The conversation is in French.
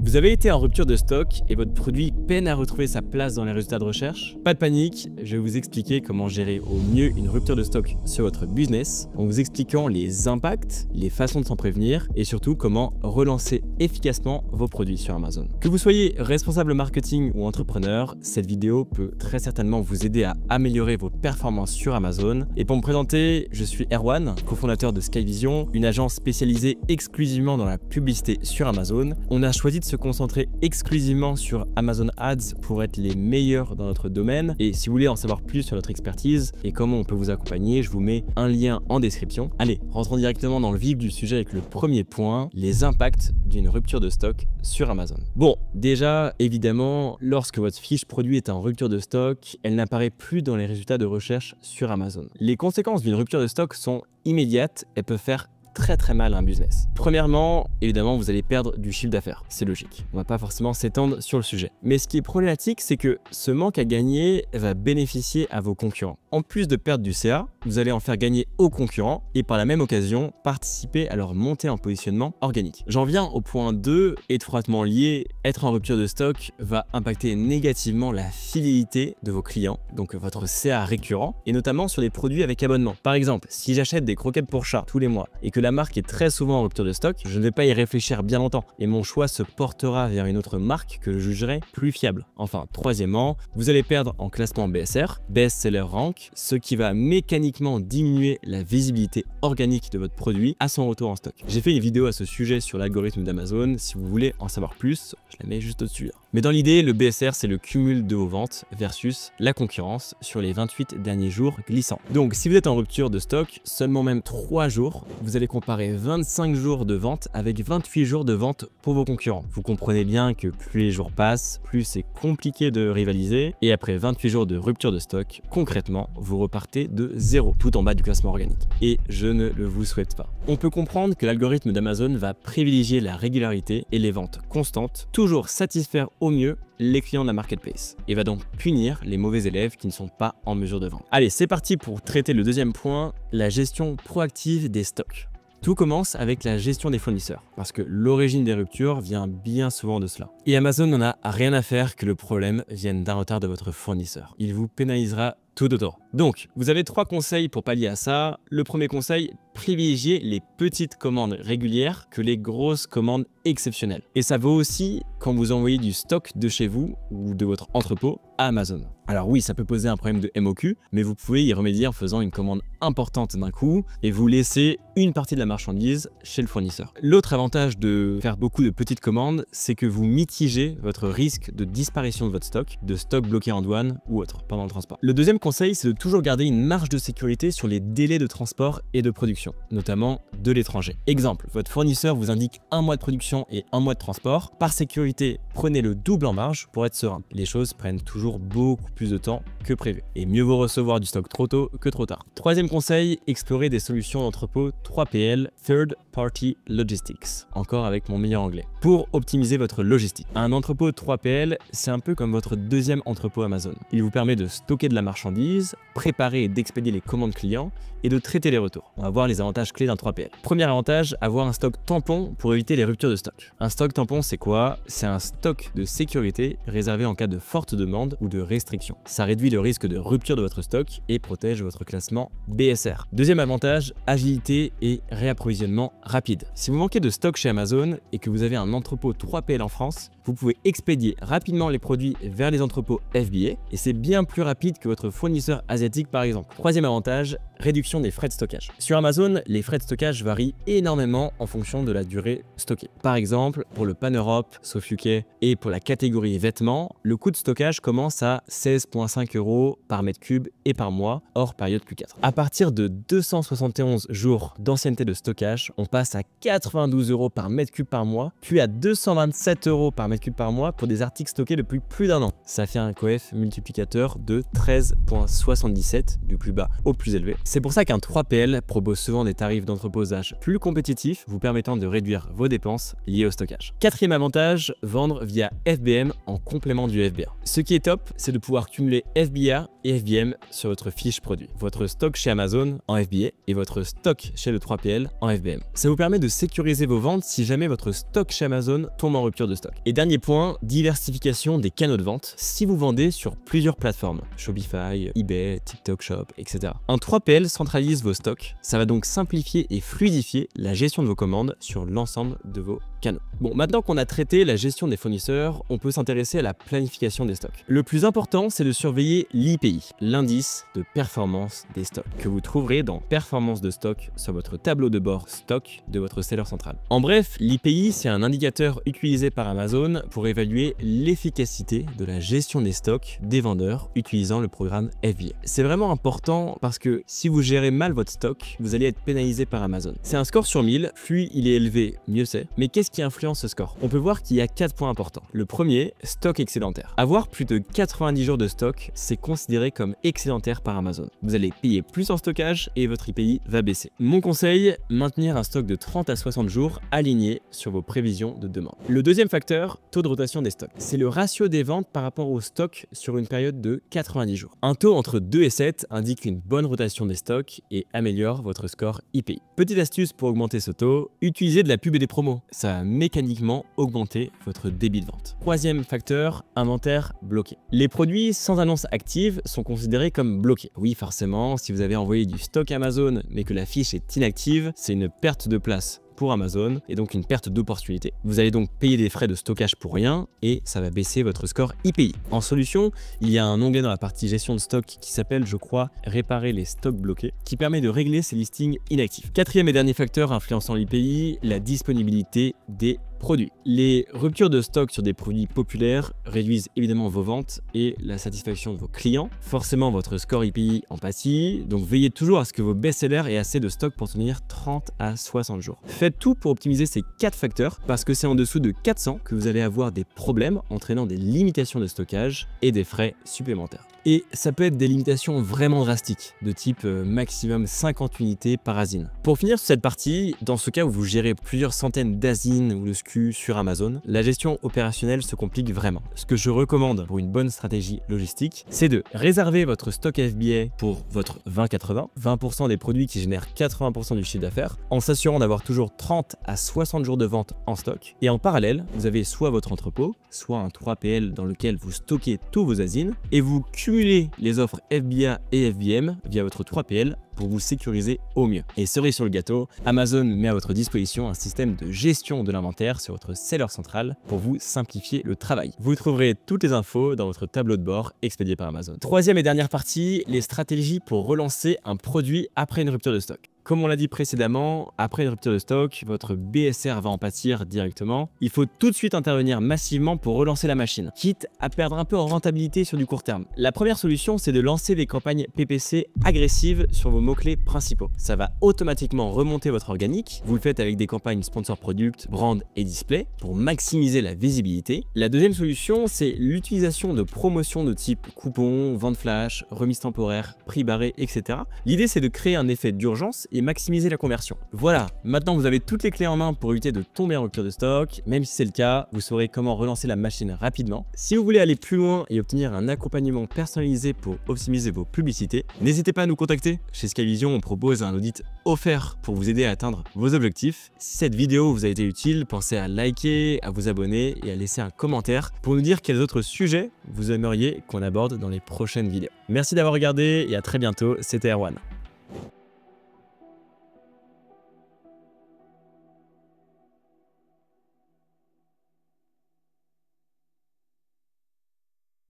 Vous avez été en rupture de stock et votre produit peine à retrouver sa place dans les résultats de recherche? Pas de panique, je vais vous expliquer comment gérer au mieux une rupture de stock sur votre business en vous expliquant les impacts, les façons de s'en prévenir et surtout comment relancer efficacement vos produits sur Amazon. Que vous soyez responsable marketing ou entrepreneur, cette vidéo peut très certainement vous aider à améliorer vos performances sur Amazon. Et pour me présenter, je suis Erwan, cofondateur de Skyvision, une agence spécialisée exclusivement dans la publicité sur Amazon. On a choisi de se concentrer exclusivement sur Amazon Ads pour être les meilleurs dans notre domaine. Et si vous voulez en savoir plus sur notre expertise et comment on peut vous accompagner, je vous mets un lien en description. Allez, rentrons directement dans le vif du sujet avec le premier point, les impacts d'une rupture de stock sur Amazon. Bon, déjà, évidemment, lorsque votre fiche produit est en rupture de stock, elle n'apparaît plus dans les résultats de recherche sur Amazon. Les conséquences d'une rupture de stock sont immédiates et peuvent faire très mal à un business. Premièrement, évidemment, vous allez perdre du chiffre d'affaires. C'est logique. On va pas forcément s'étendre sur le sujet. Mais ce qui est problématique, c'est que ce manque à gagner va bénéficier à vos concurrents. En plus de perdre du CA, vous allez en faire gagner aux concurrents et par la même occasion, participer à leur montée en positionnement organique. J'en viens au point 2, étroitement lié. Être en rupture de stock va impacter négativement la fidélité de vos clients, donc votre CA récurrent, et notamment sur les produits avec abonnement. Par exemple, si j'achète des croquettes pour chat tous les mois et que la marque est très souvent en rupture de stock, je ne vais pas y réfléchir bien longtemps et mon choix se portera vers une autre marque que je jugerai plus fiable. Enfin, troisièmement, vous allez perdre en classement BSR, Best Seller Rank, ce qui va mécaniquement diminuer la visibilité organique de votre produit à son retour en stock. J'ai fait une vidéo à ce sujet sur l'algorithme d'Amazon, si vous voulez en savoir plus, je la mets juste au-dessus. Mais dans l'idée, le BSR, c'est le cumul de vos ventes versus la concurrence sur les 28 derniers jours glissants. Donc, si vous êtes en rupture de stock, seulement même 3 jours, vous allez comparer 25 jours de vente avec 28 jours de vente pour vos concurrents. Vous comprenez bien que plus les jours passent, plus c'est compliqué de rivaliser. Et après 28 jours de rupture de stock, concrètement, vous repartez de 0, tout en bas du classement organique. Et je ne le vous souhaite pas. On peut comprendre que l'algorithme d'Amazon va privilégier la régularité et les ventes constantes, toujours satisfaire au mieux les clients de la marketplace et va donc punir les mauvais élèves qui ne sont pas en mesure de vendre. Allez, c'est parti pour traiter le deuxième point, la gestion proactive des stocks. Tout commence avec la gestion des fournisseurs, parce que l'origine des ruptures vient bien souvent de cela. Et Amazon n'en a rien à faire que le problème vienne d'un retard de votre fournisseur. Il vous pénalisera tout autant. Donc, vous avez 3 conseils pour pallier à ça. Le premier conseil, privilégiez les petites commandes régulières que les grosses commandes exceptionnelles. Et ça vaut aussi quand vous envoyez du stock de chez vous ou de votre entrepôt à Amazon. Alors oui, ça peut poser un problème de MOQ, mais vous pouvez y remédier en faisant une commande importante d'un coup et vous laissez une partie de la marchandise chez le fournisseur. L'autre avantage de faire beaucoup de petites commandes, c'est que vous mitigez votre risque de disparition de votre stock, de stock bloqué en douane ou autre pendant le transport. Le deuxième conseil, c'est de toujours garder une marge de sécurité sur les délais de transport et de production, notamment de l'étranger. Exemple, votre fournisseur vous indique 1 mois de production et 1 mois de transport. Par sécurité, prenez le double en marge pour être serein. Les choses prennent toujours beaucoup plus de temps que prévu. Et mieux vaut recevoir du stock trop tôt que trop tard. Troisième conseil, explorer des solutions d'entrepôt 3PL, Third Party Logistics, encore avec mon meilleur anglais, pour optimiser votre logistique. Un entrepôt 3PL, c'est un peu comme votre deuxième entrepôt Amazon. Il vous permet de stocker de la marchandise, préparer et d'expédier les commandes clients et de traiter les retours. On va voir les avantages clés d'un 3PL. Premier avantage, avoir un stock tampon pour éviter les ruptures de stock. Un stock tampon, c'est quoi? C'est un stock de sécurité réservé en cas de forte demande ou de restriction. Ça réduit le risque de rupture de votre stock et protège votre classement BSR. Deuxième avantage, agilité et réapprovisionnement rapide. Si vous manquez de stock chez Amazon et que vous avez un entrepôt 3PL en France, vous pouvez expédier rapidement les produits vers les entrepôts FBA et c'est bien plus rapide que votre fournisseur asiatique par exemple. Troisième avantage, réduction des frais de stockage. Sur Amazon, les frais de stockage varient énormément en fonction de la durée stockée. Par exemple, pour le Pan Europe, sauf UK, et pour la catégorie vêtements, le coût de stockage commence à 16,5 € par mètre cube et par mois, hors période Q4. À partir de 271 jours d'ancienneté de stockage, on passe à 92 € par mètre cube par mois, puis à 227 € par mètre cube par mois pour des articles stockés depuis plus d'1 an. Ça fait un coef multiplicateur de 13,77 du plus bas au plus élevé. C'est pour ça qu'un 3PL propose souvent des tarifs d'entreposage plus compétitifs, vous permettant de réduire vos dépenses liées au stockage. Quatrième avantage, vendre via FBM en complément du FBA. Ce qui est top, c'est de pouvoir cumuler FBA et FBM sur votre fiche produit. Votre stock chez Amazon en FBA et votre stock chez le 3PL en FBM. Ça vous permet de sécuriser vos ventes si jamais votre stock chez Amazon tombe en rupture de stock. Et dernier point, diversification des canaux de vente si vous vendez sur plusieurs plateformes, Shopify, eBay, TikTok Shop, etc. Un 3PL centralise vos stocks, ça va donc simplifier et fluidifier la gestion de vos commandes sur l'ensemble de vos canaux. Bon, maintenant qu'on a traité la gestion des fournisseurs, on peut s'intéresser à la planification des stocks. Le plus important, c'est de surveiller l'IPI, l'indice de performance des stocks, que vous trouverez dans Performance de stock sur votre tableau de bord stock de votre seller central. En bref, l'IPI, c'est un indicateur utilisé par Amazon pour évaluer l'efficacité de la gestion des stocks des vendeurs utilisant le programme FBA. C'est vraiment important parce que si vous gérez mal votre stock, vous allez être pénalisé par Amazon. C'est un score sur 1000, plus il est élevé, mieux c'est. Mais qu'est-ce qui influence ce score? On peut voir qu'il y a 4 points importants. Le premier, stock excédentaire. Avoir plus de 90 jours de stock, c'est considéré comme excédentaire par Amazon. Vous allez payer plus en stockage et votre IPI va baisser. Mon conseil, maintenir un stock de 30 à 60 jours aligné sur vos prévisions de demande. Le deuxième facteur, taux de rotation des stocks. C'est le ratio des ventes par rapport au stock sur une période de 90 jours. Un taux entre 2 et 7 indique une bonne rotation des stocks et améliore votre score IPI. Petite astuce pour augmenter ce taux, utilisez de la pub et des promos. Ça va mécaniquement augmenter votre débit de vente. Troisième facteur, inventaire bloqué. Les produits sans annonce active sont considérés comme bloqués. Oui, forcément, si vous avez envoyé du stock Amazon mais que la fiche est inactive, c'est une perte de place pour Amazon et donc une perte d'opportunité. Vous allez donc payer des frais de stockage pour rien et ça va baisser votre score IPI. En solution, il y a un onglet dans la partie gestion de stock qui s'appelle, je crois, réparer les stocks bloqués, qui permet de régler ces listings inactifs. Quatrième et dernier facteur influençant l'IPI, la disponibilité des produits. Les ruptures de stock sur des produits populaires réduisent évidemment vos ventes et la satisfaction de vos clients. Forcément, votre score IPI en pâtit, donc veillez toujours à ce que vos best-sellers aient assez de stock pour tenir 30 à 60 jours. Faites tout pour optimiser ces 4 facteurs parce que c'est en dessous de 400 que vous allez avoir des problèmes entraînant des limitations de stockage et des frais supplémentaires. Et ça peut être des limitations vraiment drastiques, de type maximum 50 unités par asine. Pour finir sur cette partie, dans ce cas où vous gérez plusieurs centaines d'asines ou de SKU sur Amazon, la gestion opérationnelle se complique vraiment. Ce que je recommande pour une bonne stratégie logistique, c'est de réserver votre stock FBA pour votre 20-80, 20% des produits qui génèrent 80% du chiffre d'affaires, en s'assurant d'avoir toujours 30 à 60 jours de vente en stock. Et en parallèle, vous avez soit votre entrepôt, soit un 3PL dans lequel vous stockez tous vos asines, et vous cumulez les offres FBA et FBM via votre 3PL pour vous sécuriser au mieux. Et cerise sur le gâteau, Amazon met à votre disposition un système de gestion de l'inventaire sur votre seller central pour vous simplifier le travail. Vous trouverez toutes les infos dans votre tableau de bord expédié par Amazon. Troisième et dernière partie, les stratégies pour relancer un produit après une rupture de stock. Comme on l'a dit précédemment, après une rupture de stock, votre BSR va en pâtir directement. Il faut tout de suite intervenir massivement pour relancer la machine, quitte à perdre un peu en rentabilité sur du court terme. La première solution, c'est de lancer des campagnes PPC agressives sur vos mots-clés principaux. Ça va automatiquement remonter votre organique. Vous le faites avec des campagnes sponsor product, brand et display pour maximiser la visibilité. La deuxième solution, c'est l'utilisation de promotions de type coupons, vente flash, remise temporaire, prix barré, etc. L'idée, c'est de créer un effet d'urgence et maximiser la conversion. Voilà, maintenant vous avez toutes les clés en main pour éviter de tomber en rupture de stock. Même si c'est le cas, vous saurez comment relancer la machine rapidement. Si vous voulez aller plus loin et obtenir un accompagnement personnalisé pour optimiser vos publicités, n'hésitez pas à nous contacter. Chez Skyvision, on propose un audit offert pour vous aider à atteindre vos objectifs. Si cette vidéo vous a été utile, pensez à liker, à vous abonner et à laisser un commentaire pour nous dire quels autres sujets vous aimeriez qu'on aborde dans les prochaines vidéos. Merci d'avoir regardé et à très bientôt, c'était Erwan.